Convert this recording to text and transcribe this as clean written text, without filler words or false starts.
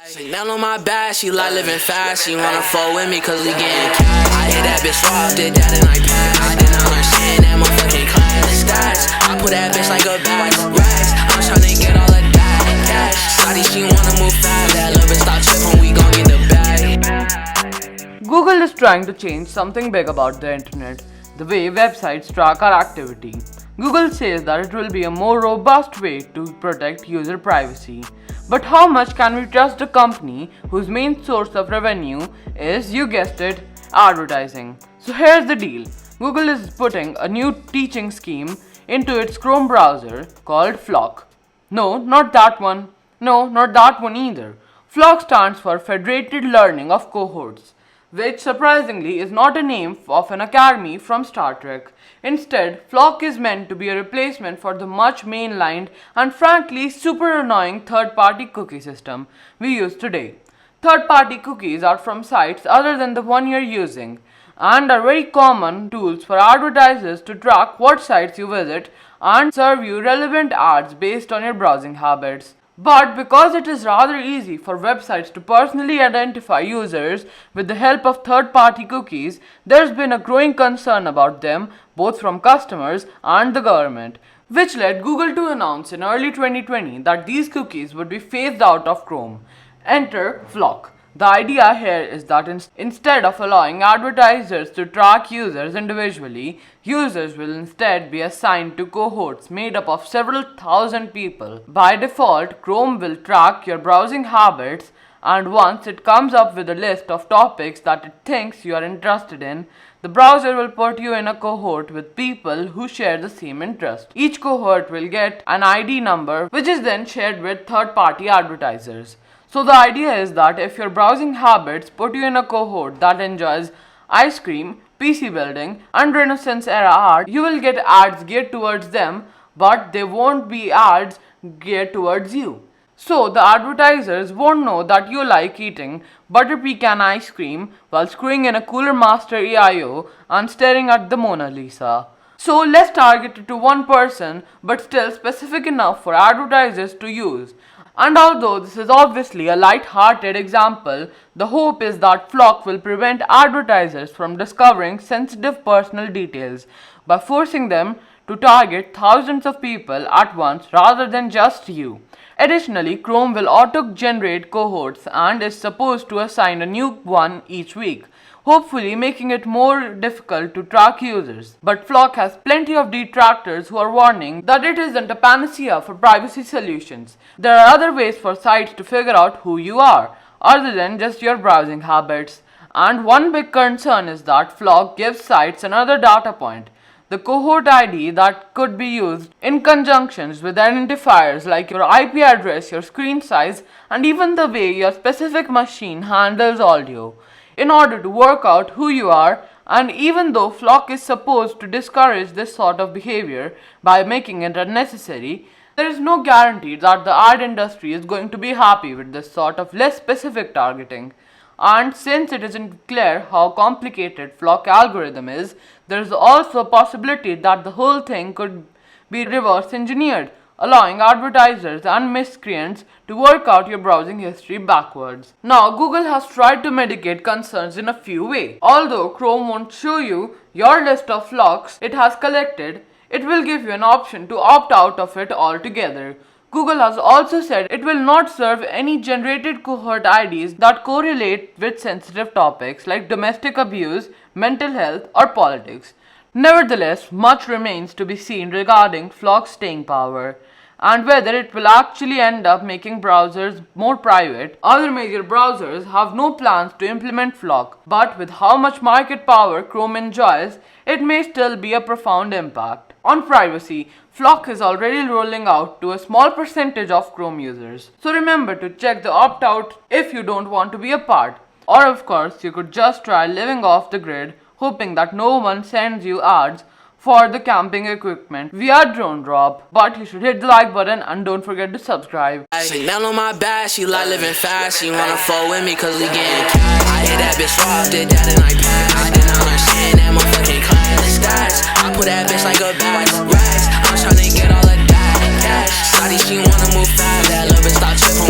Chanel on my back, she like living fast. She wanna fuck with me cause we getting cash. I hit that bitch raw, did that and I passed. Then I learned saying that motherfucking class stats. I put that bitch like a bag of racks. I'm tryna get all of that cash. Shawty, she wanna move fast. That little bitch stop trippin', we gon' get the bag. Google is trying to change something big about the internet, the way websites track our activity. Google says that it will be a more robust way to protect user privacy. But how much can we trust a company whose main source of revenue is, you guessed it, advertising? So here's the deal. Google is putting a new teaching scheme into its Chrome browser called Flock. No, not that one. No, not that one either. Flock stands for Federated Learning of Cohorts, which surprisingly is not a name of an academy from Star Trek. Instead, Flock is meant to be a replacement for the much mainlined and frankly super annoying third-party cookie system we use today. Third-party cookies are from sites other than the one you're using and are very common tools for advertisers to track what sites you visit and serve you relevant ads based on your browsing habits. But because it is rather easy for websites to personally identify users with the help of third-party cookies, there's been a growing concern about them both from customers and the government, which led Google to announce in early 2020 that these cookies would be phased out of Chrome. Enter Flock. The idea here is that instead of allowing advertisers to track users individually, users will instead be assigned to cohorts made up of several thousand people. By default, Chrome will track your browsing habits, and once it comes up with a list of topics that it thinks you are interested in, the browser will put you in a cohort with people who share the same interest. Each cohort will get an ID number, which is then shared with third-party advertisers. So the idea is that if your browsing habits put you in a cohort that enjoys ice cream, PC building, and Renaissance era art, you will get ads geared towards them, but they won't be ads geared towards you. So the advertisers won't know that you like eating butter pecan ice cream while screwing in a Cooler Master EIO and staring at the Mona Lisa. So less targeted to one person, but still specific enough for advertisers to use. And although this is obviously a light-hearted example, the hope is that Flock will prevent advertisers from discovering sensitive personal details by forcing them to target thousands of people at once rather than just you. Additionally, Chrome will auto-generate cohorts and is supposed to assign a new one each week, hopefully making it more difficult to track users. But Flock has plenty of detractors who are warning that it isn't a panacea for privacy solutions. There are other ways for sites to figure out who you are, other than just your browsing habits. And one big concern is that Flock gives sites another data point, the cohort ID, that could be used in conjunction with identifiers like your IP address, your screen size, and even the way your specific machine handles audio, in order to work out who you are. And even though Flock is supposed to discourage this sort of behavior by making it unnecessary, there is no guarantee that the ad industry is going to be happy with this sort of less specific targeting. And since it isn't clear how complicated Flock algorithm is, there is also a possibility that the whole thing could be reverse engineered, allowing advertisers and miscreants to work out your browsing history backwards. Now, Google has tried to mitigate concerns in a few ways. Although Chrome won't show you your list of flocks it has collected, it will give you an option to opt out of it altogether. Google has also said it will not serve any generated cohort IDs that correlate with sensitive topics like domestic abuse, mental health, or politics. Nevertheless, much remains to be seen regarding Flock's staying power and whether it will actually end up making browsers more private. Other major browsers have no plans to implement Flock, but with how much market power Chrome enjoys, it may still be a profound impact. On privacy, Flock is already rolling out to a small percentage of Chrome users. So remember to check the opt-out if you don't want to be a part. Or of course, you could just try living off the grid, hoping that no one sends you ads for the camping equipment via Drone Drop. But you should hit the like button and don't forget to subscribe. Chanel on my back, she like living fast. She wanna fuck with me cause we getting cash. I hit that bitch raw, did that and I passed. Then I learned saying that motherfucking class stats. I put that bitch like a bag of racks. I'm tryna get all of that cash. Shawty, she wanna move fast. That little bitch stop trippin'.